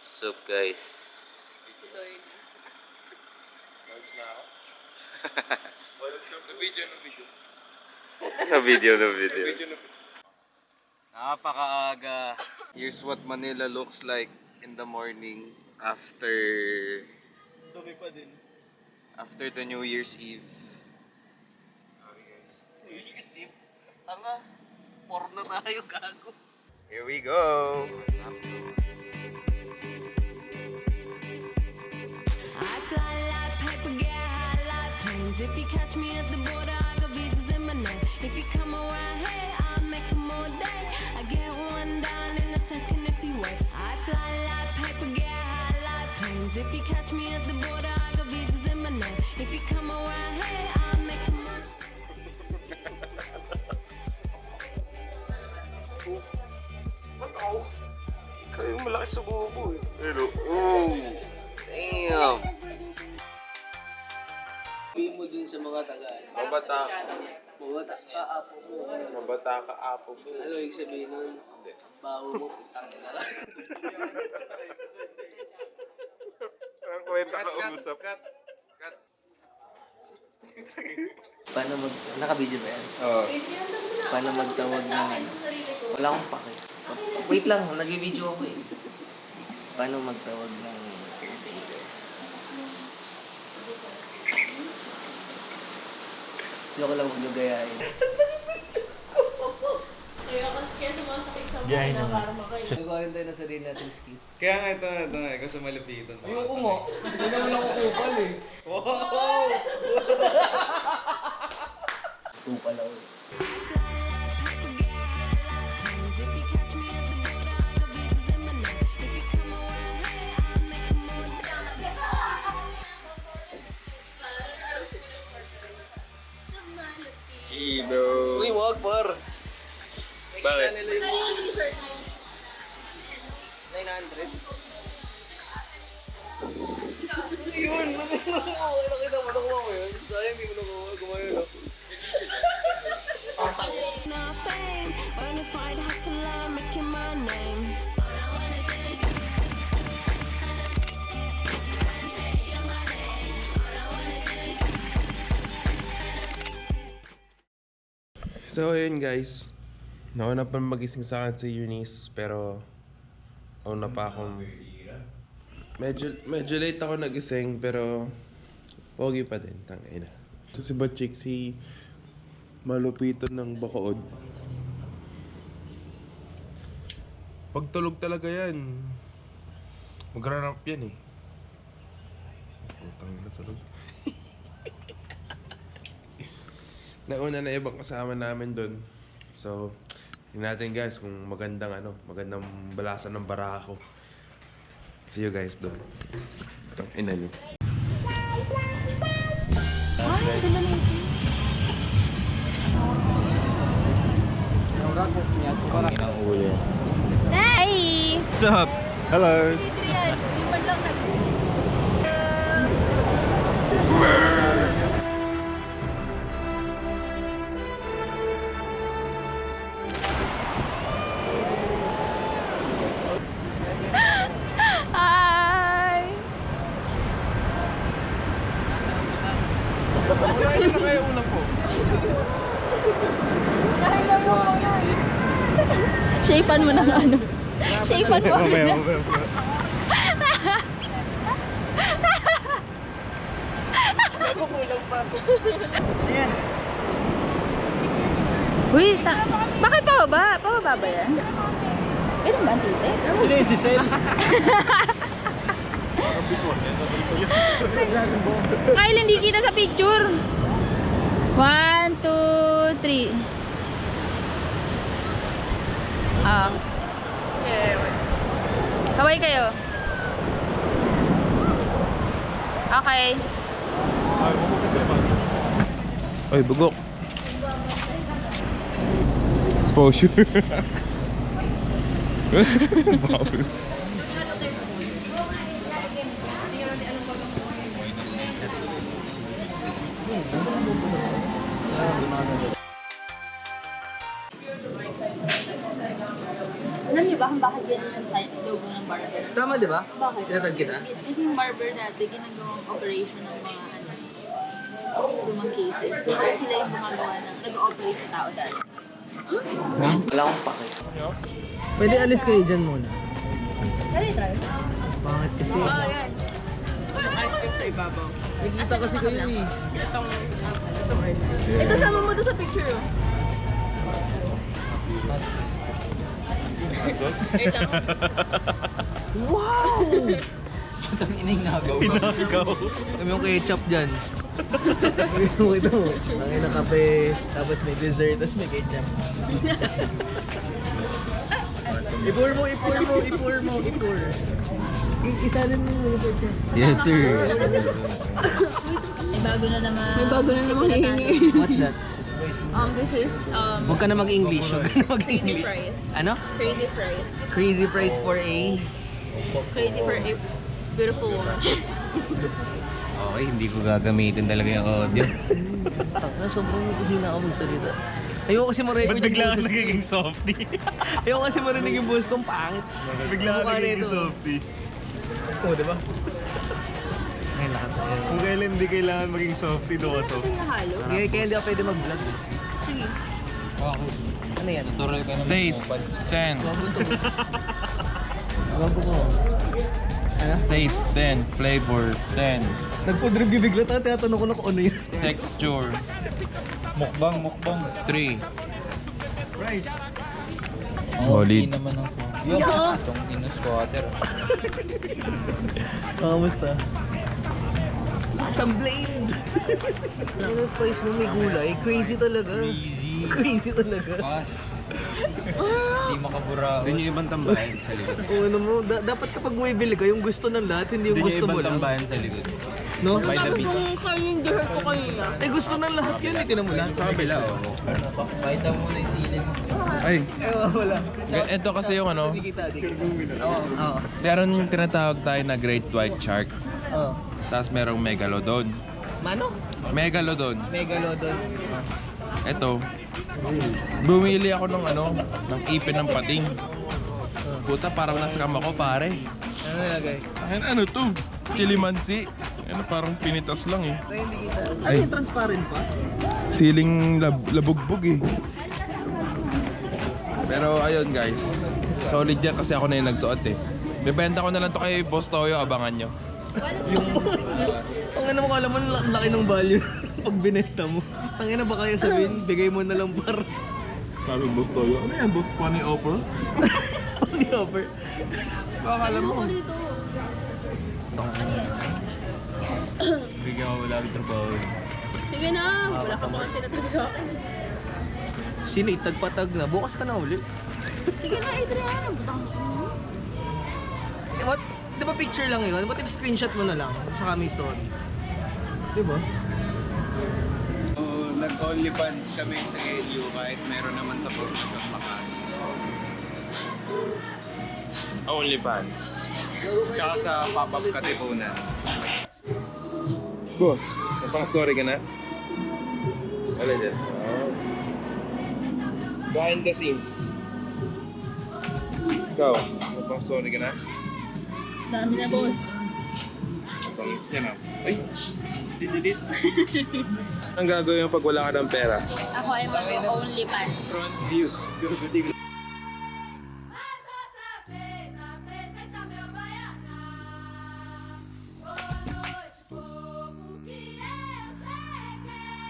What's up, guys? Vibes na ako. No video. Napakaaga. Here's what Manila looks like in the morning after Dumi pa din. the New Year's Eve. New Year's Eve. Tanga. Porno tayo, gago. Here we go. What's up? I fly like paper, get high like planes. If you catch me at the border, I got visas in my name. If you come around here, I'll make 'em all day. I get one down in a second if you wait. I fly like paper, get high like planes. If you catch me at the border, I got visas in my name. If you come around here, I'll make 'em all day. Ikaw yung malaki sa bubo eh. Hello. Oh! Damn! Sabihin mo dun sa mga taga. Mabata. Mabata ka, apo mo. Mabata ka, apo mo. Ano yung sabihin nun? Baho mo, putang ina lang. Ang kwenta ka umusap. Cut. Paano naka-video ba yan? Oo. Paano magtawag ng ano? Wala akong pake. Wait lang, nag-video ako eh. Paano magtawag ng caretaker? Hindi ko lang magagayain. Kaya sumasakit sa mga na karma kayo. Nagawain tayo na sarili natin skit. Kaya nga ito, ikaw sa malapitan. Ayoko mo. Hindi naman ako kupal eh. Wow! Kupal ako eh. Kilo. Uy, wag par. Bakit? Nila yung Ano yung t-shirt mo? 900. Yun! Nakita mo, nakuha mo yun. Sayang, hindi mo nakuha. Gumawa yun, no? No fame, bonafide hustler, making my name. So ayun guys, nauna pa magising sa akin si Eunice pero una pa akong medyo late ako nagising pero pogi pa din, tangina. Ito si Batchik, si malupiton ng Bacood. Pagtulog talaga yan, magra-ramp yan eh. Putang ina, tulog. Nauna na ibang kasama namin doon. So, tingnan natin guys kung magandang balasan ng barako. See you guys doon. Itong ina nyo. Hi! What's up? Hello. Adrian, di man lang Hi! Wala na kayo una po. Shapean mo ng ano. Shapean mo. Mamaya. Uy, bakit pababa? Pababa ba yan? Ganun ba ang tite? Sino yun si Sel? Kyle, hindi kita sa picture. 1, 2, 3. Kaway kayo. Okay. Oy, bugok. Exposure. Alam niyo ba bakit ganun yung sign logo ng barber? Tama, di ba? Bakit? Tinatag kita? Kasi yung barber dati, ginagawang operation ng mga lumang cases. Kaya sila yung gumagawa ng, nag-operate sa tao dati. Wala akong pake. Pwede alis kayo dyan muna. Try, try. Bakit kasi? Oh, yan. Nakikita kasi kayo eh. Ito, sama mo doon sa picture. Oh. Wait lang. Wow! Ang inagaw. Kami yung ketchup dyan. Ito mo. Ang ina kape, tapos may dessert, tapos may ketchup. Ipur mo. Isalin mo yung ketchup. Yes, sir. May bago na naman hihingi. What's that? This is, Huwag ka na mag-English. crazy fries. Ano? Crazy fries. Crazy price for a... Crazy for a beautiful woman. Okay, hindi ko gagamitin talaga yung audio. Sobrang hindi na ako magsalita. Ayoko kasi ma-record yung boses ko. nagiging softy? Ayoko kasi marinig yung boses ko, ang pangit. Bigla Mukha nito. softy. Oo, diba? Ngayon lahat tayo. Kung kailan hindi kailangan maging softy, doon ka softy. Nahalo. Kaya hindi ako pwede mag-vlog. Sige. Ano yan? Taste 10. Gago ko. Ano? Taste 10. Flavor 10. Nag-food review bigla tayo, tinatanong ko na kung ano yun. Texture Mukbang. 3. Price. Solid. Yeah! Itong in-squatter. Kamusta? Lasang blade! Ano price mo may gulay? Crazy talaga. Crazy talaga. Pas. Hindi makabura. Doon yung ibang tambahan sa likod. O ano mo, dapat kapag bumibili ka, yung gusto ng lahat, hindi yung gusto mo lang. tambahan sa likod. No? By the beach. Kung kayo yung dessert ko kanina. Eh gusto ng lahat yun, hindi mo lang. Sa kabila, oo. Pakita mo na yung silin. Ay, Wala. ito kasi yung ano, Hindi kita, di kita. Oo. meron yung tinatawag tayo na Great White Shark. Oo. Tapos merong Megalodon. Mano? Megalodon. Megalodon. Ito, bumili ako ng ano, ng ipin ng pating. Puta, parang nasa kama ko, pare. Ano nilagay? Ano to? Chilimansi. Ano, parang pinitas lang eh. Ay, hindi kita. Ano Ay. yung transparent pa? Siling labugbog eh. Pero ayun guys, solid yan kasi ako na yung nagsuot eh. Bibenta ko na lang to kay Boss Toyo, abangan nyo. Ang ano mo, alam mo, ang laki ng value pag binenta mo. Ang ina ba kaya sabihin, bigay mo na lang par. Sabi Boss Toyo, ano yan Boss? Funny offer? Funny offer. Baka alam mo. Bigyan ko wala trabaho. Sige na. Wala ka pa kang tinatag sa akin. Sinitag-patag na. Bukas ka na uli. Sige na, Adriana. Butang mo. What? Di ba picture lang yun? What if screenshot mo na lang sa kami story? Di ba? Nag-OnlyFans kami sa LU kahit meron naman sa Photoshop Makati. OnlyFans. Tsaka sa pop-up Katipunan. Boss, may pang story ka na? Ano dyan? Behind the scenes. Ikaw, may pang story ka na? Dami na, boss. Scenes niya na. Ay, dididit. Ang gagawin mo pag wala ka ng pera? Ako ay mag-only pants. Front view. Mais outra vez, apresenta meu baiana. Boa noite, povo, que eu cheguei.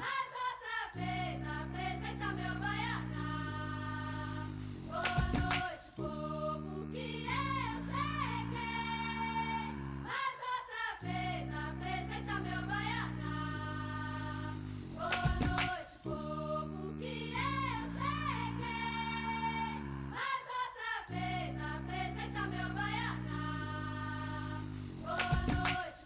Mais outra vez, apresenta meu baiana. Boa noite, povo, que eu cheguei. Mais outra vez, apresenta meu baiana. Boa noite, povo, que eu cheguei. Mais outra vez, apresenta meu baiana. Boa noite.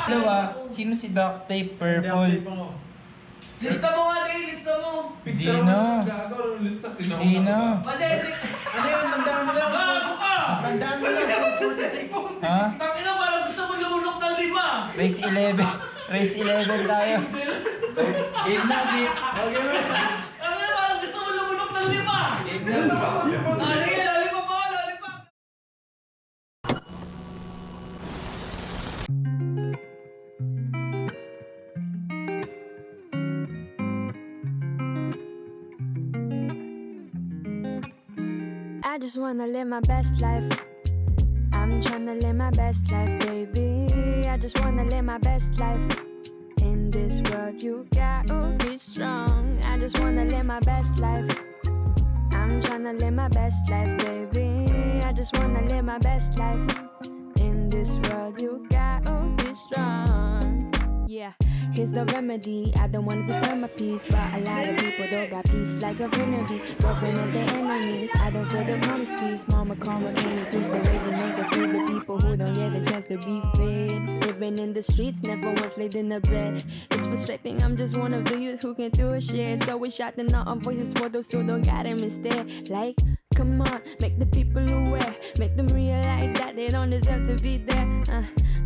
Dalawa, sino si Duct Tape Purple? Lista mo nga din, lista mo. Di na. Di na. Ano yun, nandang mo lang. Gago ka! Tandaan mo lang, 46. Ha? Tangina, parang gusto mo lumulok ng 5. Race 11. Race 11 tayo. Game na, game. Tangina, parang gusto mo lumulok ng 5. Game na. Sige, lollipop po, lollipop. I just wanna live my best life. I'm tryna live my best life, baby. I just wanna live my best life. In this world, you gotta be strong. I just wanna live my best life. I'm tryna live my best life, baby. I just wanna live my best life. In this world, you gotta be strong. Yeah, here's the remedy. I don't wanna disturb my peace, but a lot of people don't got peace like infinity. Broken of their enemies, I don't feel the promise peace. Mama, karma, can you please the ways and make it feed the people who don't get a chance to be fed? Living in the streets, never once laid in a bed. It's frustrating, I'm just one of the youth who can do a shit. So we shouting out our voices for those who don't got him instead. Like, come on, make the people aware. Make them realize that they don't deserve to be there.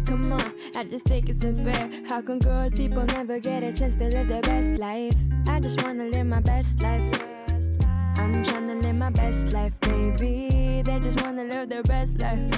Come on, I just think it's unfair. How come good people never get a chance to live their best life? I just wanna live my best life. I'm tryna live my best life, baby. They just wanna live their best life.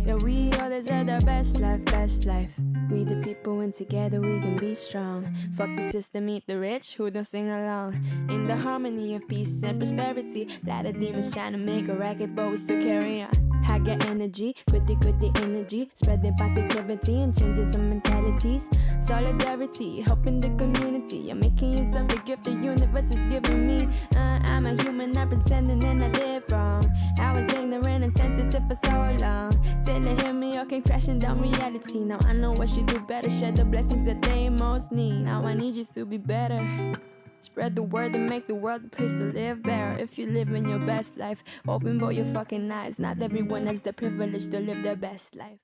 Yeah, we all deserve the best life, best life. We the people, and together we can be strong. Fuck the system, eat the rich who don't sing along. In the harmony of peace and prosperity, lot of demons trying to make a racket, but we still carry on. I get energy, quit the energy, spreading positivity and changing some mentalities. Solidarity, helping the community. I'm making use of the gift the universe is giving me. I'm a human, not pretending and I did wrong. I was ignorant and sensitive for so long. Till it hit me, okay, crashing down reality. Now I know what should do better, share the blessings that they most need. Now I need you to be better. Spread the word and make the world a place to live better. If you live in your best life, open both your fucking eyes. Not everyone has the privilege to live their best life.